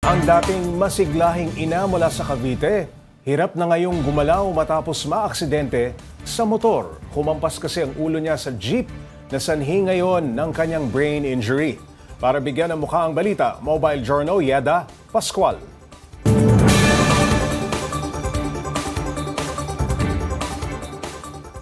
Ang dating masiglahing ina mula sa Cavite, hirap na ngayong gumalaw matapos maaksidente sa motor. Humampas kasi ang ulo niya sa jeep na sanhi ngayon ng kanyang brain injury. Para bigyan ng mukha ang balita, Mobile Journal Yeda Pascual.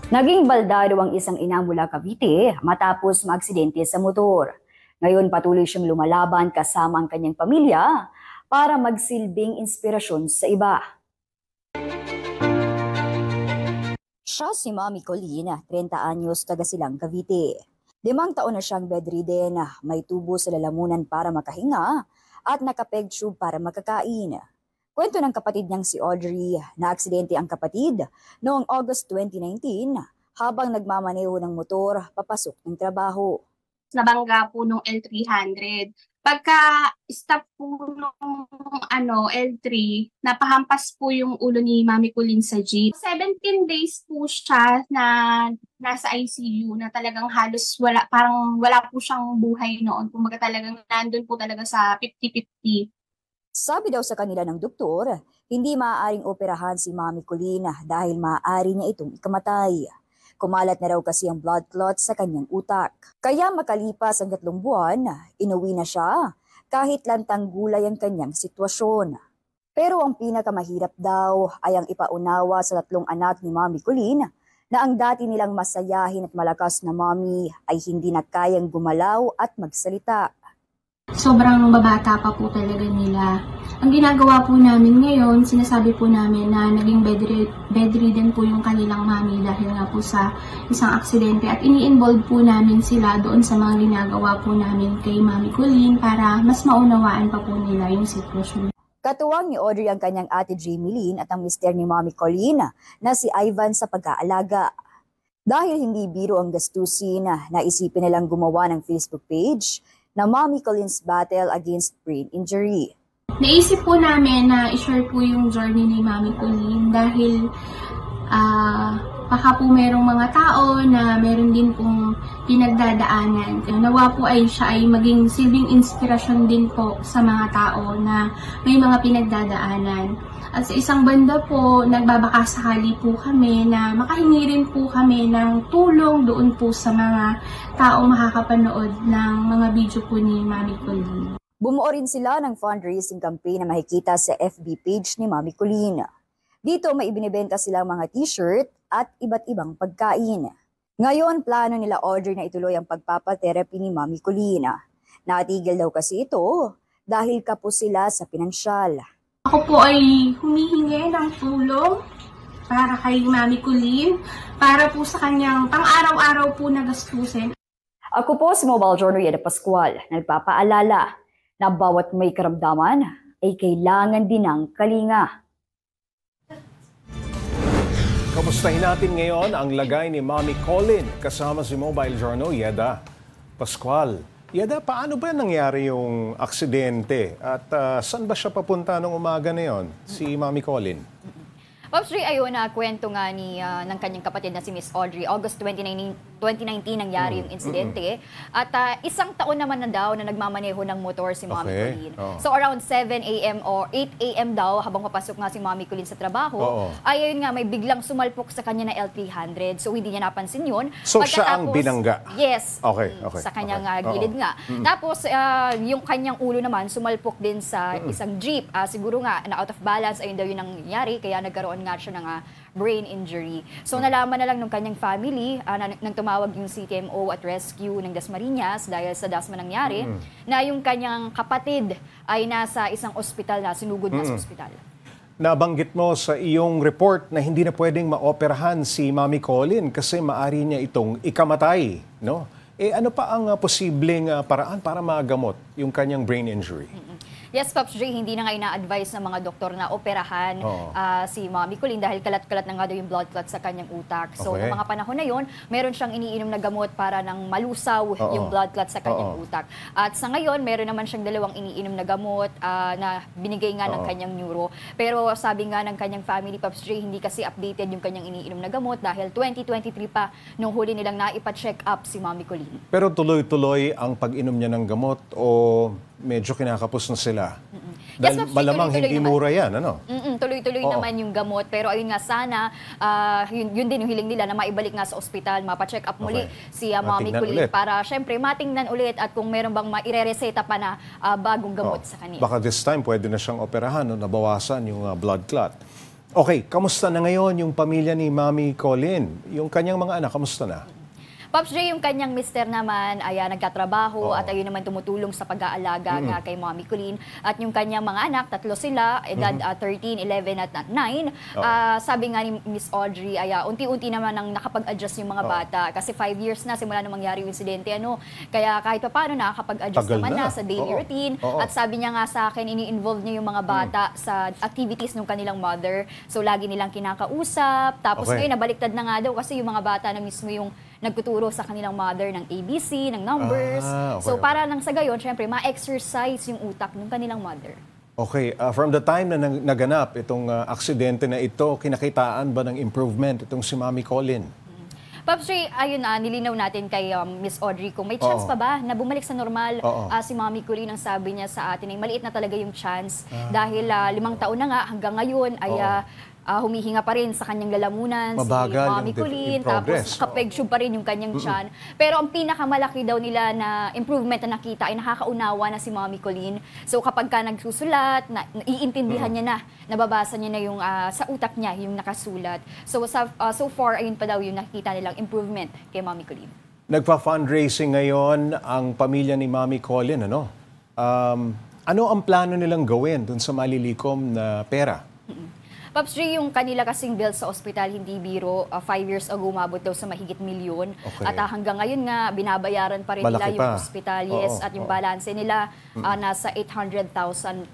Naging baldado ang isang ina mula Cavite matapos maaksidente sa motor. Ngayon patuloy siyang lumalaban kasama ang kanyang pamilya para magsilbing inspirasyon sa iba. Siya si Mami Colleen, 30 anyos, taga Silang, Cavite. 5 taon na siyang bedridden, may tubo sa lalamunan para makahinga at nakapeg tube para makakain. Kwento ng kapatid niyang si Audrey, na aksidente ang kapatid noong August 2019 habang nagmamaneho ng motor papasok ng trabaho. Nabangga po nung L300. Pagka-stop po nung L3, napahampas po yung ulo ni Mami Colleen sa jeep. 17 days po siya na nasa ICU na talagang halos parang wala po siyang buhay noon. Kumbaga talagang nandun po talaga sa 50-50. Sabi daw sa kanila ng doktor, hindi maaaring operahan si Mami Colleen dahil maaari niya itong ikamatay. Kumalat na raw kasi ang blood clot sa kanyang utak. Kaya makalipas ang 3 buwan, inuwi na siya kahit lantang gulay ang kanyang sitwasyon. Pero ang pinakamahirap daw ay ang ipaunawa sa 3 anak ni Mami Colleen na ang dati nilang masayahin at malakas na mami ay hindi na kayang gumalaw at magsalita. Sobrang babata pa po talaga nila. Ang ginagawa po namin ngayon, sinasabi po namin na naging bedridden po yung kanilang mami dahil nga po sa isang aksidente at ini-involve po namin sila doon sa mga ginagawa po namin kay Mami Colleen para mas maunawaan pa po nila yung sitwasyon. Katuwang ni Audrey ang kanyang ate Jamie Lynn at ang mister ni Mami Colleen na si Ivan sa pag-aalaga. Dahil hindi biro ang gastusin, naisipin nilang gumawa ng Facebook page na Mami Colleen's Battle Against Brain Injury. Naisip po namin na i-share po yung journey ni Mami Colleen dahil baka po merong mga tao na meron din pong pinagdadaanan. Nawa po ay siya ay maging silbing inspirasyon din po sa mga tao na may mga pinagdadaanan. At sa isang banda po, nagbabakasakali po kami na makahingi rin po kami ng tulong doon po sa mga taong makakapanood ng mga video po ni Mami Colleen. Bumuo rin sila ng fundraising campaign na makikita sa FB page ni Mami Colleen. Dito may ibinibenta silang mga t-shirt at iba't ibang pagkain. Ngayon, plano nila Audrey na ituloy ang pagpapatherapy ni Mami Colleen. Natigil daw kasi ito dahil kapos sila sa pinansyal. Ako po ay humihingi ng tulong para kay Mami Colleen, para po sa kanyang pang-araw-araw po na gastusin. Ako po si Mobile Journal Yeda Pascual, nagpapaalala na bawat may karamdaman ay kailangan din ng kalinga. Kamustahin natin ngayon ang lagay ni Mami Colleen kasama si Mobile Journal Yeda Pascual. Yeda, paano ba nangyari yung aksidente at saan ba siya papunta nung umaga na yon, si Mami Colleen? Pops Ray, ayun na kwento nga ng kanyang kapatid na si Miss Audrey. August 2019 nangyari yung insidente. At 1 taon naman na daw na nagmamaneho ng motor si Mami Colleen. So around 7 a.m. or 8 a.m. daw, habang papasok nga si Mami Colleen sa trabaho, ay ayun nga, may biglang sumalpok sa kanya na L300. So hindi niya napansin yun. So siya ang binangga? Yes. Okay. Sa kanyang gilid nga. Tapos yung kanyang ulo naman sumalpok din sa isang jeep. Siguro nga na out of balance, ayun daw yun ang nangyari. Kaya nagkaroon nga siya ng brain injury. So nalaman na lang ng kanyang family, nang tumawag yung CTMO at rescue ng Dasmariñas dahil sa Dasma nangyari, na yung kanyang kapatid ay nasa isang ospital na, sinugod na sa ospital. Nabanggit mo sa iyong report na hindi na pwedeng maoperahan si Mami Colleen kasi maari niya itong ikamatay, no? Ano pa ang posibleng paraan para magamot yung kanyang brain injury? Yes, Pops J, hindi na nga ina-advise ng mga doktor na operahan si Mami Colleen dahil kalat-kalat na nga daw yung blood clot sa kanyang utak. So, noong mga panahon na yon, meron siyang iniinom na gamot para nang malusaw yung blood clot sa kanyang utak. At sa ngayon, meron naman siyang 2 iniinom na gamot na binigay nga ng kanyang neuro. Pero sabi nga ng kanyang family, Pops J, hindi kasi updated yung kanyang iniinom na gamot dahil 2023 pa nung huli nilang naipa-check up si Mami Colleen. Pero tuloy-tuloy ang pag-inom niya ng gamot o medyo kinakapos na sila? Dahil Ma'am, malamang tuloy-tuloy hindi naman. mura yan, ano? Tuloy-tuloy Oo. naman yung gamot. Pero ayun nga, sana, yun din yung hiling nila na maibalik nga sa ospital, mapacheck up muli Okay. si Mommy Matingnan Colleen ulit. para syempre matingnan ulit at kung meron bang maire-reseta pa na bagong gamot sa kanila. Baka this time pwede na siyang operahan, no? Nabawasan yung blood clot. Okay, kamusta na ngayon yung pamilya ni Mommy Colleen? Yung kanyang mga anak, kamusta na? Pops J, yung kanyang mister naman ay nagkatrabaho at ayun naman tumutulong sa pag-aalaga nga kay Mommy Colleen. At yung kanyang mga anak, 3 sila, edad 13, 11 at 9. Sabi nga ni Miss Audrey ay unti-unti naman nang nakapag-adjust yung mga bata. Kasi 5 years na simula nung mangyari yung insidente. Kaya kahit pa paano nakakapag-adjust Tagal naman na. na sa daily Oo. routine. Oo. At sabi niya nga sa akin, ini-involve niya yung mga bata sa activities ng kanilang mother. So lagi nilang kinakausap. Tapos Okay. ngayon nabaliktad na nga daw kasi yung mga bata na mismo yung nagtuturo sa kanilang mother ng ABC, ng numbers. Okay, So okay. para nang sa gayon, syempre, ma-exercise yung utak ng kanilang mother. Okay, from the time na naganap itong aksidente na ito, kinakitaan ba ng improvement itong si Mommy Colleen? Pops Ray, ayun nilinaw natin kay Miss Audrey kung may chance Oo. pa ba na bumalik sa normal. Oo. Si Mommy Colleen, ang sabi niya sa atin ay maliit na talaga yung chance dahil 5 taon na nga hanggang ngayon ay humihinga pa rin sa kanyang lalamunan Mabagal si Mommy yung Colleen, progress. tapos kapeg-tube pa rin yung kanyang tiyan. Pero ang pinakamalaki daw nila na improvement na nakita ay nakakaunawa na si Mommy Colleen. So kapag ka nagsusulat, iintindihan niya na, nababasa niya na yung sa utak niya yung nakasulat. So so far, ayun pa daw yung nakikita nilang improvement kay Mommy Colleen. Nagpa-fundraising ngayon ang pamilya ni Mommy Colleen, ano? Ano ang plano nilang gawin dun sa malilikom na pera? Pops Ray, yung kanila kasing bill sa ospital, hindi biro. 5 years ago, umabot daw sa mahigit milyon. Okay. At hanggang ngayon nga, binabayaran pa rin Malaki nila yung pa. ospital. Yes, Oo, at yung oo. balanse nila, nasa 800,000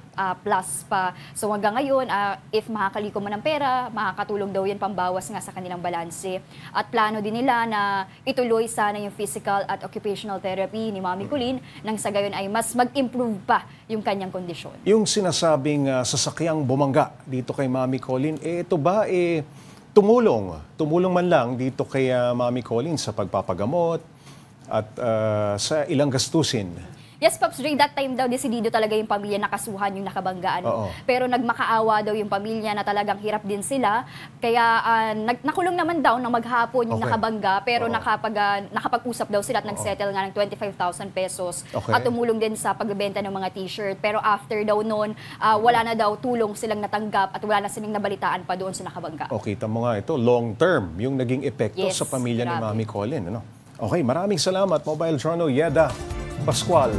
plus pa. So hanggang ngayon, if makakaliko man ng pera, makakatulong daw yan pambawas nga sa kanilang balanse. At plano din nila na ituloy sana yung physical at occupational therapy ni Mommy Colleen nang sa gayon ay mas mag-improve pa yung kanyang kondisyon. Yung sinasabing sasakyang bumangga dito kay Mommy Colleen, ito ba tumulong man lang dito kay Mommy Colleen sa pagpapagamot at sa ilang gastusin? Yes, Pops Ray, that time daw, desidido talaga yung pamilya nakasuhan yung nakabanggaan. Oo. Pero nagmakaawa daw yung pamilya na talagang hirap din sila. Kaya nakulong naman daw ng maghapon yung Okay. nakabangga, pero Oo. nakapag-usap daw sila at nag-settle nga ng 25,000 pesos. Okay. At tumulong din sa pagbebenta ng mga t-shirt. Pero after daw noon, wala na daw tulong silang natanggap at wala na silang nabalitaan pa doon sa nakabangga. O, kita mo nga ito, long term, yung naging epekto Yes, sa pamilya ni grabe. Mommy Colleen. Ano? Okay, maraming salamat, Mobile Journal Yeda Pascual.